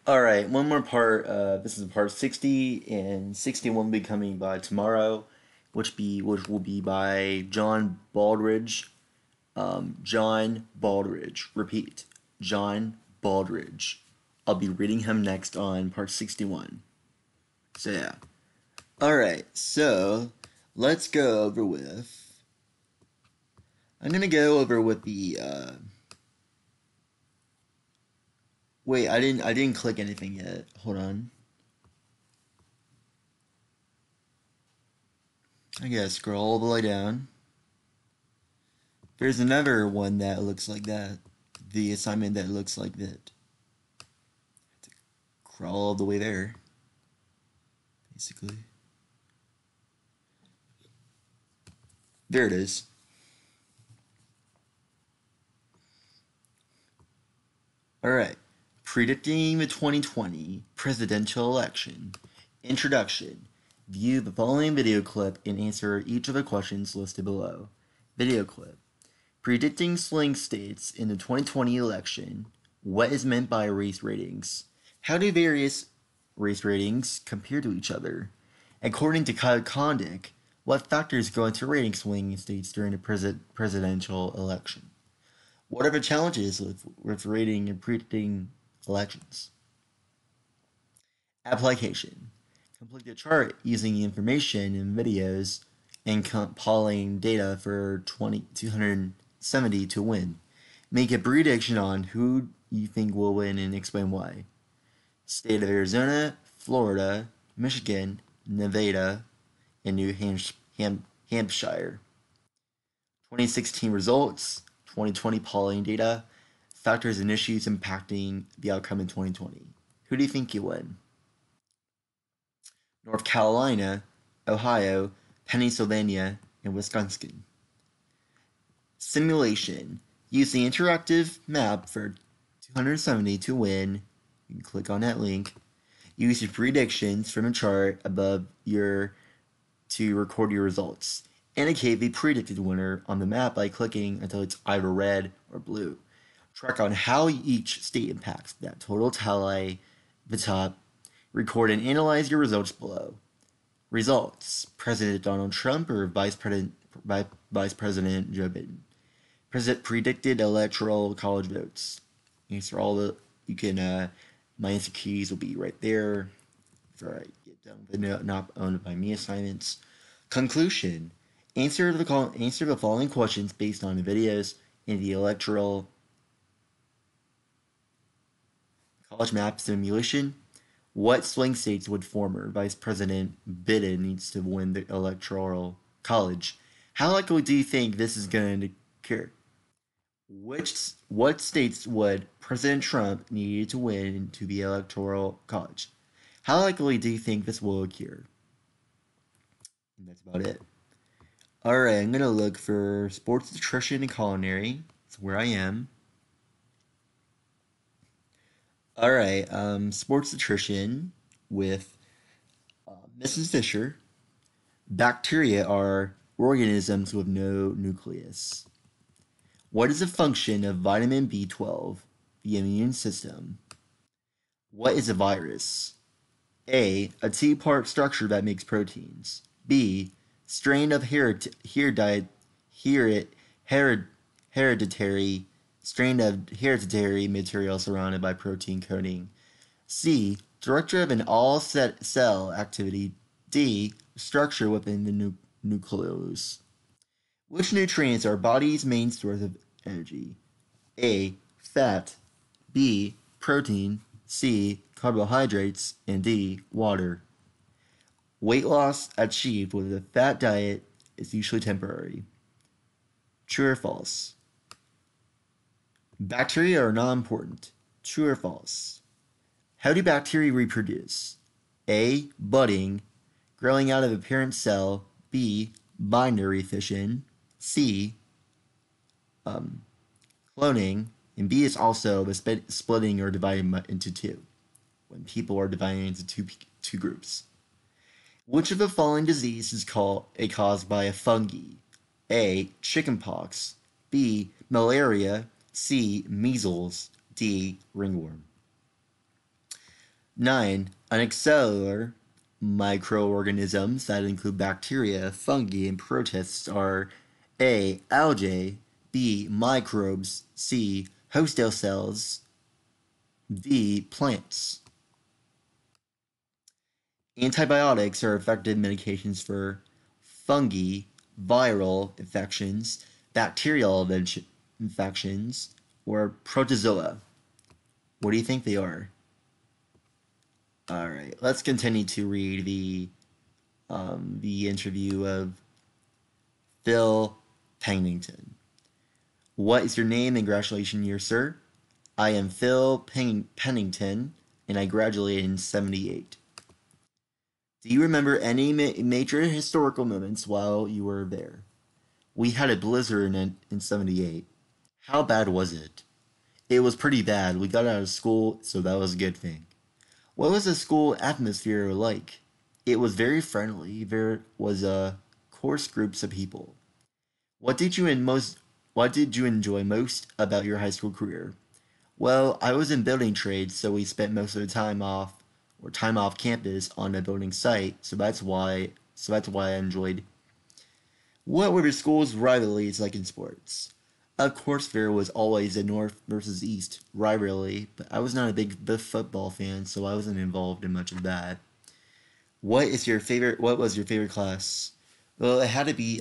Alright, one more part. This is part 60, and 61 will be coming by tomorrow, which will be by John Baldridge. John Baldridge. Repeat. John Baldridge. I'll be reading him next on part 61. So yeah. Alright, so let's go over with. I'm gonna go over with the wait, I didn't click anything yet. Hold on. I gotta scroll all the way down. There's another one that looks like that. The assignment that looks like that. Crawl all the way there, basically. There it is. Alright. Predicting the 2020 presidential election. Introduction. View the following video clip and answer each of the questions listed below. Video clip. Predicting swing states in the 2020 election. What is meant by race ratings? How do various race ratings compare to each other? According to Kyle Kondik, what factors go into rating swing states during the presidential election? What are the challenges with rating and predicting elections? Application. Complete a chart using the information in videos and compiling data for 270 to win. Make a prediction on who you think will win and explain why. State of Arizona, Florida, Michigan, Nevada, and New Hampshire. 2016 results, 2020 polling data, factors and issues impacting the outcome in 2020. Who do you think you win? North Carolina, Ohio, Pennsylvania, and Wisconsin. Simulation. Use the interactive map for 270 to win. You can click on that link. Use your predictions from a chart above to record your results. Indicate the predicted winner on the map by clicking until it's either red or blue. Track on how each state impacts that total tally the top. Record and analyze your results below. Results: President Donald Trump or Vice President Joe Biden. Predicted electoral college votes. Answer all the you can. My answer keys will be right there. Before I get done with the not owned by me assignments. Conclusion: answer the following questions based on the videos in the electoral college map simulation. What swing states would former Vice President Biden needs to win the electoral college? How likely do you think this is going to occur? What states would President Trump need to win into the electoral college? How likely do you think this will occur? And that's about it. All right, I'm gonna look for sports nutrition and culinary. That's where I am. All right, sports nutrition with Mrs. Fisher. Bacteria are organisms with no nucleus. What is the function of vitamin B12? The immune system. What is a virus? A two-part structure that makes proteins. B. Strain of hereditary strain of hereditary material surrounded by protein coating. C. Director of an all cell activity. D. Structure within the nucleus. Which nutrients are body's main source of energy? A. Fat. B. Protein. C. Carbohydrates. And D. Water. Weight loss achieved with a fat diet is usually temporary. True or false? Bacteria are not important. True or false? How do bacteria reproduce? A. Budding, growing out of a parent cell. B. Binary fission. C. Cloning. And B is also the splitting or dividing into two, when people are dividing into two groups. Which of the following disease is caused by a fungi? A. Chickenpox. B. Malaria. C. Measles. D. Ringworm. 9. Unicellular microorganisms that include bacteria, fungi, and protists are A. Algae, B. Microbes, C. Hostile cells, D. Plants. Antibiotics are effective medications for fungi, viral infections, bacterial infections, or protozoa. What do you think they are? All right, let's continue to read the interview of Phil Pennington. What is your name and graduation year, sir? I am Phil Pennington, and I graduated in '78. Do you remember any major historical moments while you were there? We had a blizzard in '78. How bad was it? It was pretty bad. We got out of school, so that was a good thing. What was the school atmosphere like? It was very friendly. There was a coarse groups of people. What did you in most what did you enjoy most about your high school career? Well, I was in building trades, so we spent most of the time off campus on a building site, so that's why I enjoyed. What were the school's rivalries like in sports? Of course, there was always a North versus East rivalry, but I was not a big football fan, so I wasn't involved in much of that. What was your favorite class? Well, it had to be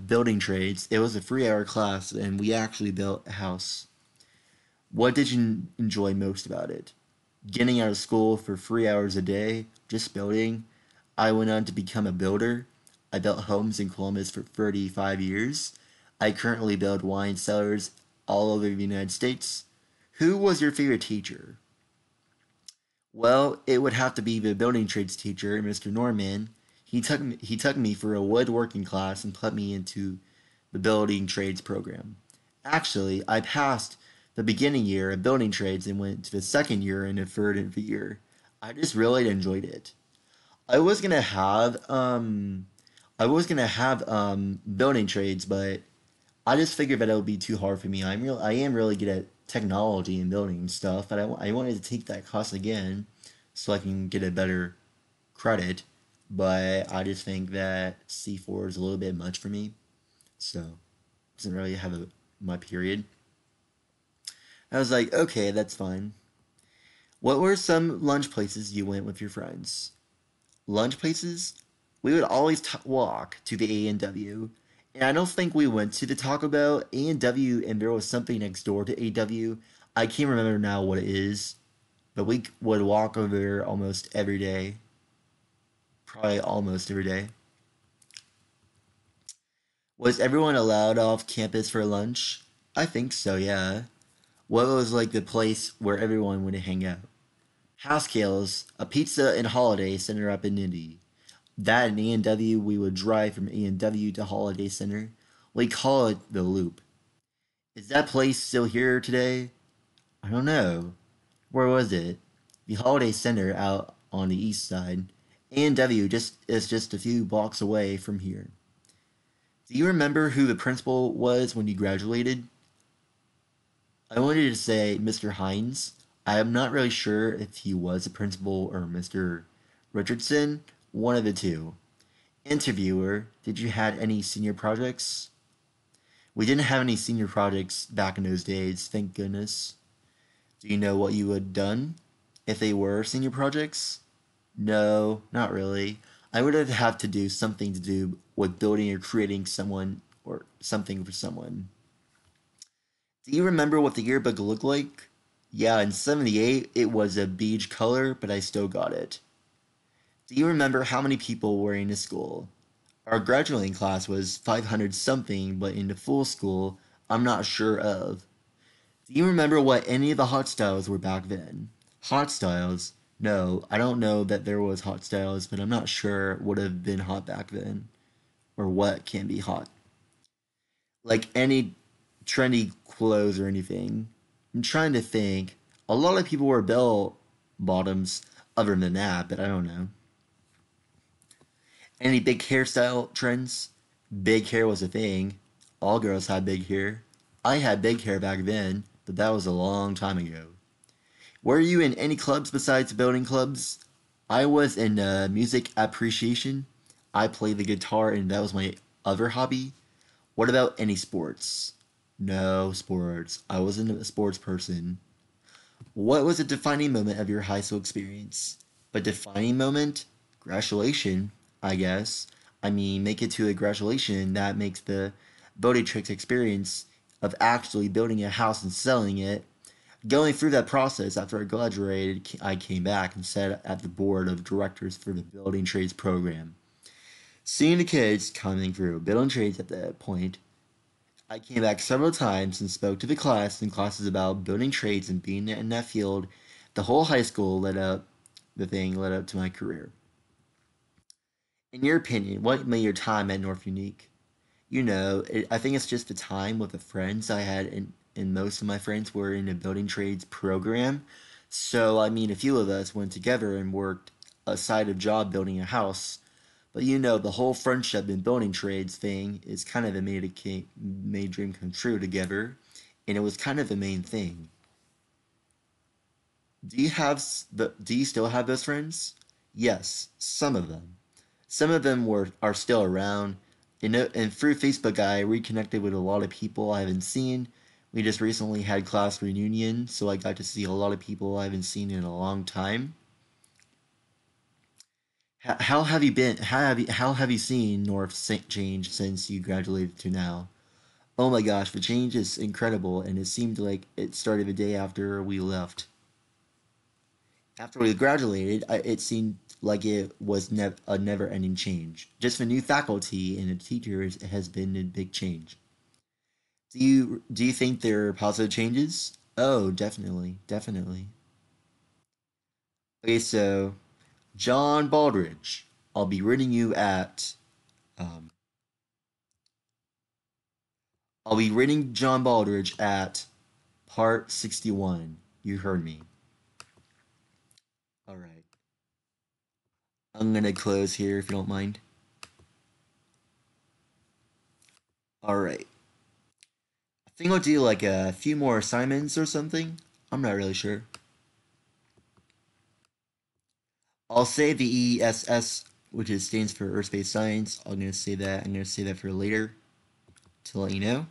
building trades. It was a 3 hour class, and we actually built a house. What did you enjoy most about it? Getting out of school for 3 hours a day, just building. I went on to become a builder. I built homes in Columbus for 35 years. I currently build wine cellars all over the United States. Who was your favorite teacher? Well, it would have to be the building trades teacher, Mr. Norman. He took me for a woodworking class and put me into the building trades program. Actually, I passed the beginning year of building trades and went to the second year and the third and the year. I just really enjoyed it. I was gonna have um I was gonna have building trades, but I just figured that it would be too hard for me. I am really good at technology and building stuff, but I wanted to take that class again so I can get a better credit. But I just think that C4 is a little bit much for me, so doesn't really have my period. I was like, okay, that's fine. What were some lunch places you went with your friends? Lunch places? We would always walk to the A&W. And I don't think we went to the Taco Bell, A&W, and there was something next door to A&W. I can't remember now what it is, but we would walk over there almost every day. Probably almost every day. Was everyone allowed off campus for lunch? I think so, yeah. What was like the place where everyone would hang out? Haskell's, a pizza and holiday center up in Indy. That and A&W, we would drive from A&W to Holiday Center. We call it the Loop. Is that place still here today? I don't know. Where was it? The Holiday Center out on the east side. A&W is just a few blocks away from here. Do you remember who the principal was when you graduated? I wanted to say Mr. Hines. I am not really sure if he was a principal or Mr. Richardson, one of the two. Interviewer, did you had any senior projects? We didn't have any senior projects back in those days, thank goodness. Do you know what you had done if they were senior projects? No, not really. I would have to do something to do with building or creating someone or something for someone. Do you remember what the yearbook looked like? Yeah, in '78 it was a beige color, but I still got it. Do you remember how many people were in the school? Our graduating class was 500 something, but in the full school, I'm not sure of. Do you remember what any of the hot styles were back then? Hot styles? No, I don't know that there was hot styles, but I'm not sure what would have been hot back then, or what can be hot. Like any trendy clothes or anything. I'm trying to think. A lot of people wear bell bottoms other than that, but I don't know. Any big hairstyle trends? Big hair was a thing. All girls had big hair. I had big hair back then, but that was a long time ago. Were you in any clubs besides building clubs? I was in music appreciation. I played the guitar, and that was my other hobby. What about any sports? No sports. I wasn't a sports person. What was a defining moment of your high school experience? A defining moment? Graduation, I guess. I mean, make it to a graduation. That makes the voting tricks experience of actually building a house and selling it. Going through that process after I graduated, I came back and sat at the board of directors for the building trades program. Seeing the kids coming through building trades at that point, I came back several times and spoke to the class in classes about building trades and being in that field. The whole high school led up to my career. In your opinion, what made your time at North unique? I think it's just the time with the friends I had, and most of my friends were in a building trades program. So, I mean, a few of us went together and worked a side of job building a house. But the whole friendship and building trades thing is kind of a made dream come true together, and it was kind of the main thing. Do you still have those friends? Yes, some of them. Some of them are still around. And through Facebook, I reconnected with a lot of people I haven't seen. We just recently had class reunion, so I got to see a lot of people I haven't seen in a long time. How have you been? How have you seen change since you graduated to now? Oh my gosh, the change is incredible, and it seemed like it started the day after we left. After we graduated, it seemed like it was a never-ending change. Just the new faculty and the teachers has been a big change. Do you think there are positive changes? Oh, definitely, definitely. Okay, so John Baldridge, I'll be reading you at um, I'll be reading John Baldridge at part 61. You heard me. All right. I'm gonna close here if you don't mind. All right. I think I'll do like a few more assignments or something. I'm not really sure. I'll say the ESS, which stands for Earth Space Science. I'm gonna say that. I'm gonna say that for later to let you know.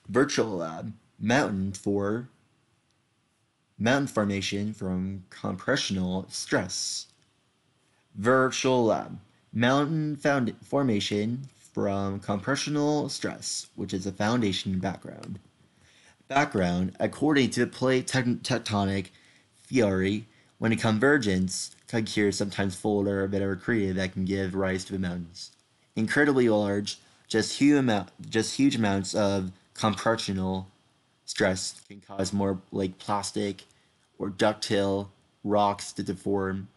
Virtual lab, mountain formation from compressional stress. Virtual lab, formation from compressional stress, which is a foundation background. Background, according to plate tectonic theory, when a convergence occurs, sometimes fold or a bit of created that can give rise to the mountains. Incredibly large, just huge amounts of compressional stress can cause more like plastic or ductile rocks to deform.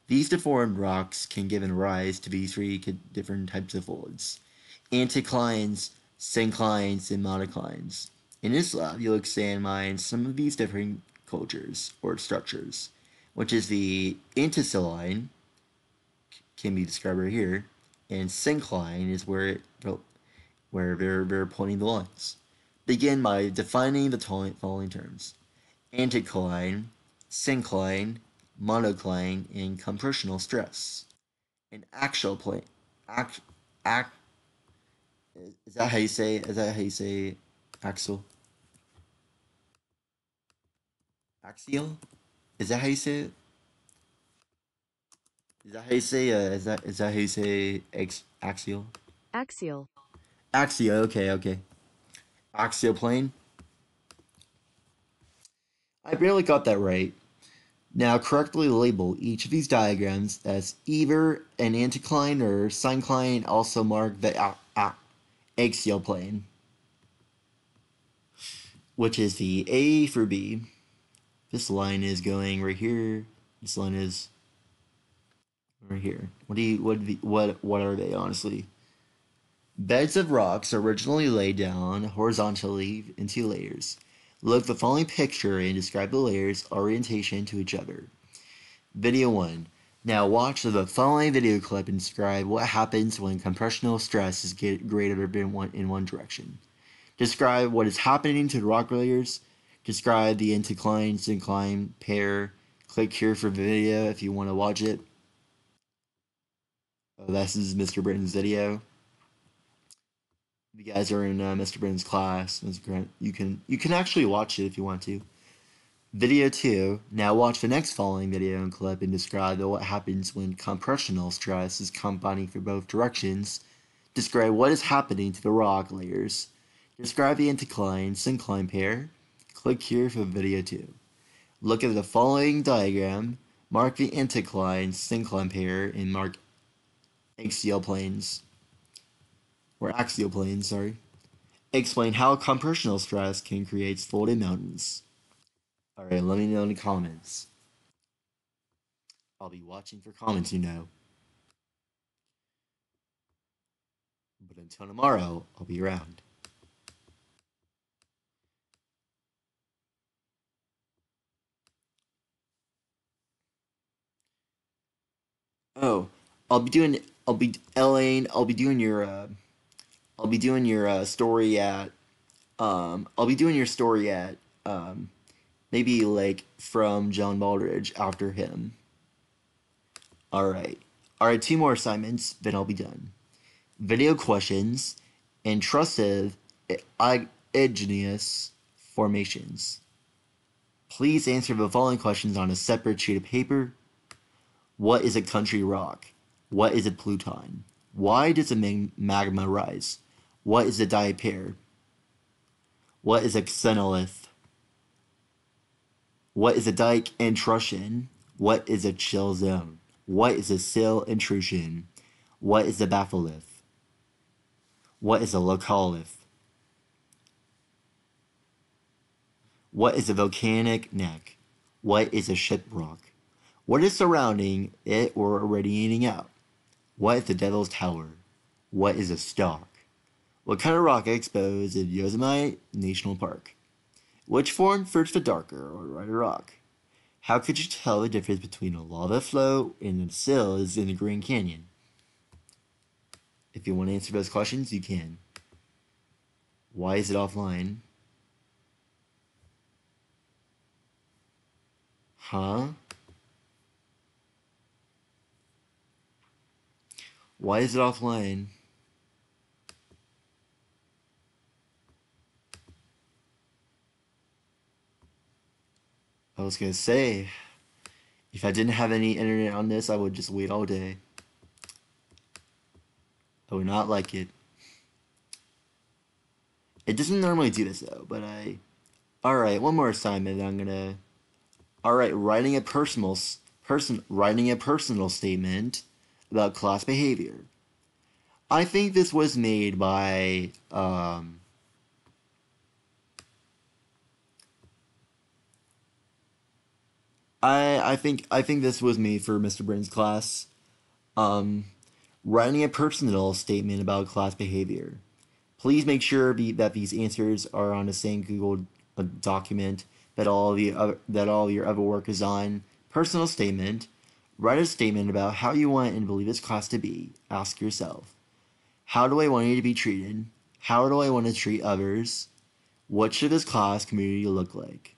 These deformed rocks can give rise to these three different types of folds: anticlines, synclines, and monoclines. In this lab, you'll examine some of these different cultures or structures, which is the anticline, can be described right here, and syncline is where they're pointing the lines. Begin by defining the following terms: anticline, syncline, monocline, and compressional stress. An axial plane. Act, act, is that how you say? Is that how you say axle? Axial? Is that how you say it? Is that how you say? Is that how you say axial? Axial. Axial. Okay. Okay. Axial plane. I barely got that right. Now correctly label each of these diagrams as either an anticline or syncline. Also mark the axial plane, which is the A for B. This line is going right here. This line is right here. What are they honestly? Beds of rocks are originally laid down horizontally in two layers. Look at the following picture and describe the layers' orientation to each other. Video 1. Now watch the following video clip and describe what happens when compressional stress is greater than one in one direction. Describe what is happening to the rock layers. Describe the incline syncline pair. Click here for video if you want to watch it. Oh, this is Mr. Britton's video. If you guys are in Mr. Britton's class, you can actually watch it if you want to. Video 2. Now watch the next following video and clip and describe what happens when compressional stress is combining for both directions. Describe what is happening to the rock layers. Describe the incline syncline pair. Click here for video 2. Look at the following diagram. Mark the incline syncline pair and mark axial planes. Or axial planes, sorry. Explain how compressional stress can create folded mountains. Alright, let me know in the comments. I'll be watching for comments, you know. But until tomorrow, I'll be around. Oh, I'll be Elaine. I'll be doing your story at. I'll be doing your story at. Maybe like from John Baldridge after him. All right, all right. Two more assignments, then I'll be done. Video questions, intrusive, igneous formations. Please answer the following questions on a separate sheet of paper. What is a country rock? What is a pluton? Why does a magma rise? What is a diapair? What is a xenolith? What is a dike intrusion? What is a chill zone? What is a sill intrusion? What is a batholith? What is a localith? What is a volcanic neck? What is a shiprock? What is surrounding it or radiating out? What is the Devil's Tower? What is a stalk? What kind of rock exposed in Yosemite National Park? Which form first the darker or lighter rock? How could you tell the difference between a lava flow and a sills in the Grand Canyon? If you want to answer those questions, you can. Why is it offline? Huh? Why is it offline? I was gonna say, if I didn't have any internet on this, I would just wait all day. I would not like it. It doesn't normally do this though, but I. Alright, one more assignment I'm gonna. Alright, writing a personal statement about class behavior. I think this was made by I think this was made for Mr. Britton's class. Um, Writing a personal statement about class behavior. Please make sure that these answers are on the same Google document that all of your other work is on. Personal statement. Write a statement about how you want and believe this class to be. Ask yourself, how do I want you to be treated? How do I want to treat others? What should this class community look like?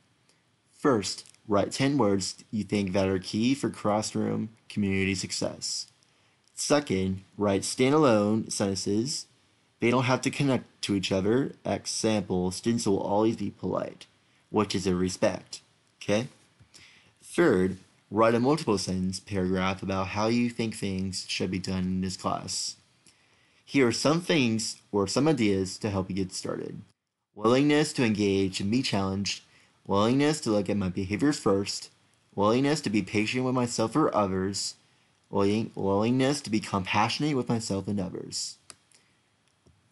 First, write 10 words you think that are key for classroom community success. Second, write standalone sentences. They don't have to connect to each other. Example, students will always be polite, which is a respect. Okay? Third, write a multiple sentence paragraph about how you think things should be done in this class. Here are some things or some ideas to help you get started. Willingness to engage and be challenged. Willingness to look at my behaviors first. Willingness to be patient with myself or others. Willingness to be compassionate with myself and others.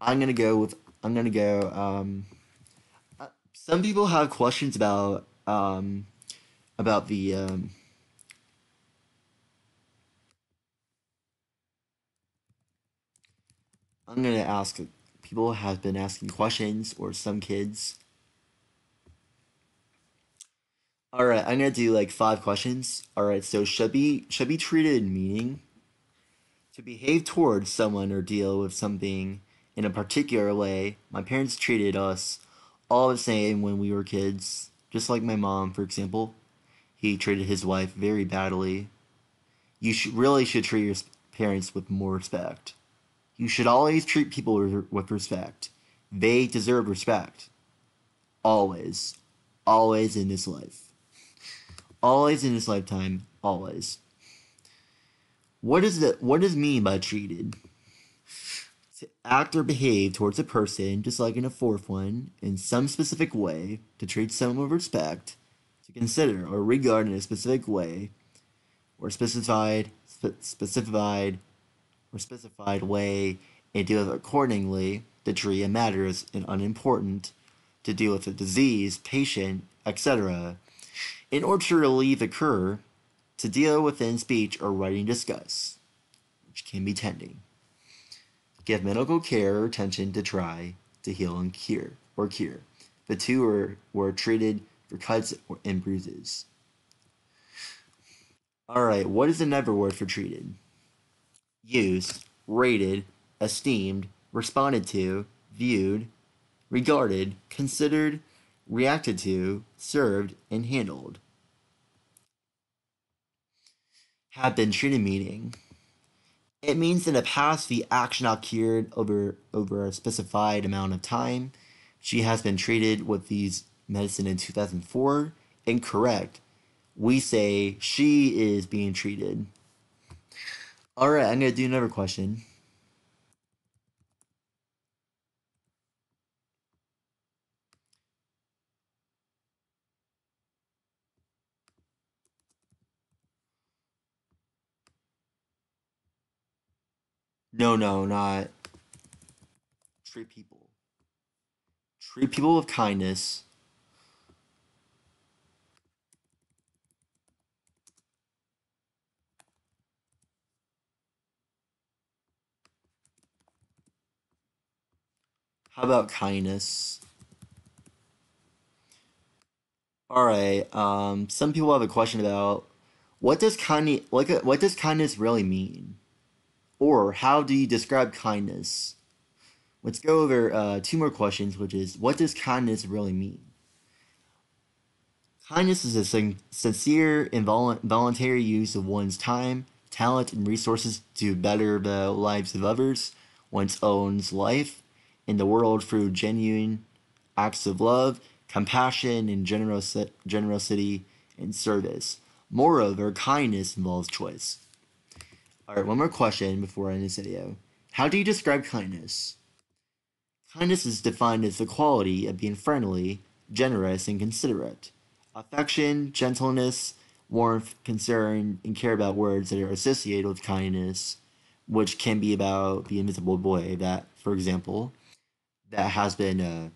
I'm gonna go with. I'm gonna go. Some people have questions about the. I'm gonna ask. People have been asking questions, or some kids. All right, I'm gonna do like 5 questions. All right, so should be treated in meaning. To behave towards someone or deal with something in a particular way. My parents treated us all the same when we were kids. Just like my mom, for example, he treated his wife very badly. You should treat your parents with more respect. You should always treat people with respect. They deserve respect. Always. Always in this life. Always in this lifetime. Always. What does mean by treated? To act or behave towards a person, just like in a fourth one, in some specific way, to treat someone with respect, to consider or regard in a specific way, or specified way, and deal with it accordingly, to treat a matter as an unimportant, to deal with a disease, patient, etc., in order to relieve occur, to deal within speech or writing discuss, which can be tending. Give medical care or attention to try to heal and cure. The two were treated for cuts and bruises. Alright, what is another word for treated? Used, rated, esteemed, responded to, viewed, regarded, considered, reacted to, served, and handled. Have been treated meaning. It means in the past the action occurred over a specified amount of time. She has been treated with these medicine in 2004. Incorrect. We say she is being treated. Alright, I'm gonna do another question. No, not treat people. Treat people with kindness. How about kindness? Alright, some people have a question about what does kindness really mean? Or how do you describe kindness? Let's go over two more questions, which is what does kindness really mean? Kindness is a sincere and voluntary use of one's time, talent, and resources to better the lives of others, one's own life, and the world through genuine acts of love, compassion, and generosity and service. Moreover, kindness involves choice. Alright, one more question before I end this video. How do you describe kindness? Kindness is defined as the quality of being friendly, generous, and considerate. Affection, gentleness, warmth, concern, and care about words that are associated with kindness, which can be about the invisible boy that, for example, that has been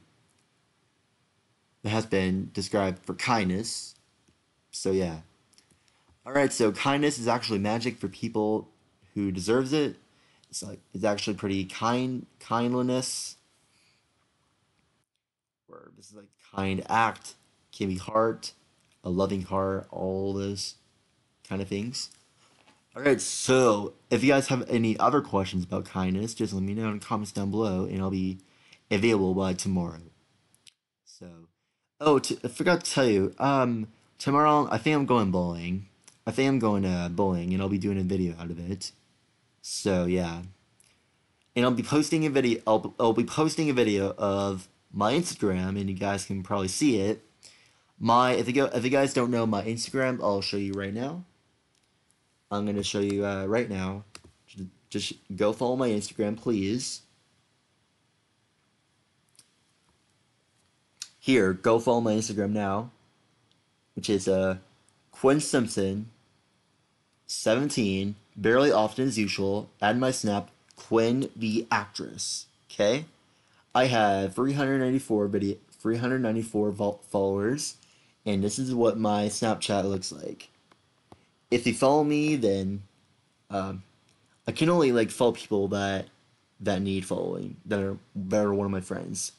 described for kindness. So yeah. Alright, so kindness is actually magic for people who deserves it. It's actually pretty kindliness or this is like kind act, can be heart, a loving heart, all those kind of things. All right, so if you guys have any other questions about kindness, just let me know in the comments down below, and I'll be available by tomorrow. So, I forgot to tell you, tomorrow I think I'm going bowling. I think I'm going bowling, and I'll be doing a video out of it. So yeah, and I'll be posting a video. I'll be posting a video of my Instagram, and you guys can probably see it. If you guys don't know my Instagram, I'll show you right now. I'm gonna show you right now. Just go follow my Instagram, please. Here, go follow my Instagram now, which is Quinn Simpson 17. Barely often as usual. Add my snap, Quinn the actress. Okay, I have 394 followers, and this is what my Snapchat looks like. If you follow me, then um, I can only like follow people that need following that are one of my friends.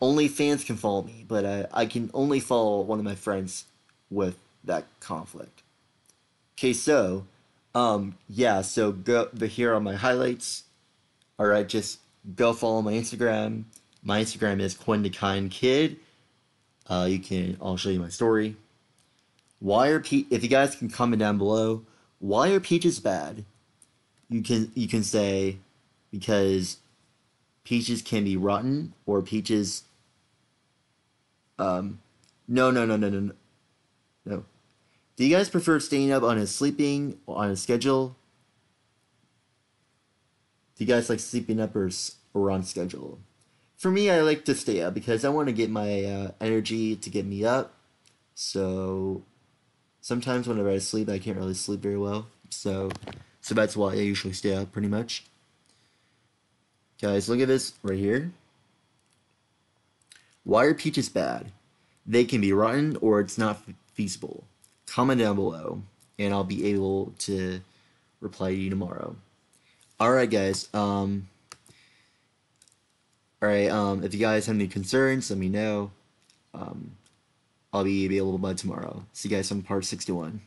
Only fans can follow me, but I can only follow one of my friends with that conflict. Okay, so yeah, so go here are my highlights. All right, just go follow my Instagram. My Instagram is Quinn the Kind Kid. I'll show you my story. If you guys can comment down below, why are peaches bad? You can say because peaches can be rotten, or peaches. No, no, no, no, no, no. No. Do you guys prefer staying up on a sleeping on a schedule? Do you guys like sleeping up or on schedule? For me, I like to stay up because I want to get my energy to get me up. So sometimes whenever I sleep, I can't really sleep very well. So that's why I usually stay up pretty much. Guys, look at this right here. Why are peaches bad? They can be rotten or it's not feasible. Comment down below and I'll be able to reply to you tomorrow. Alright guys, if you guys have any concerns, let me know. I'll be available by tomorrow. See you guys on part 61.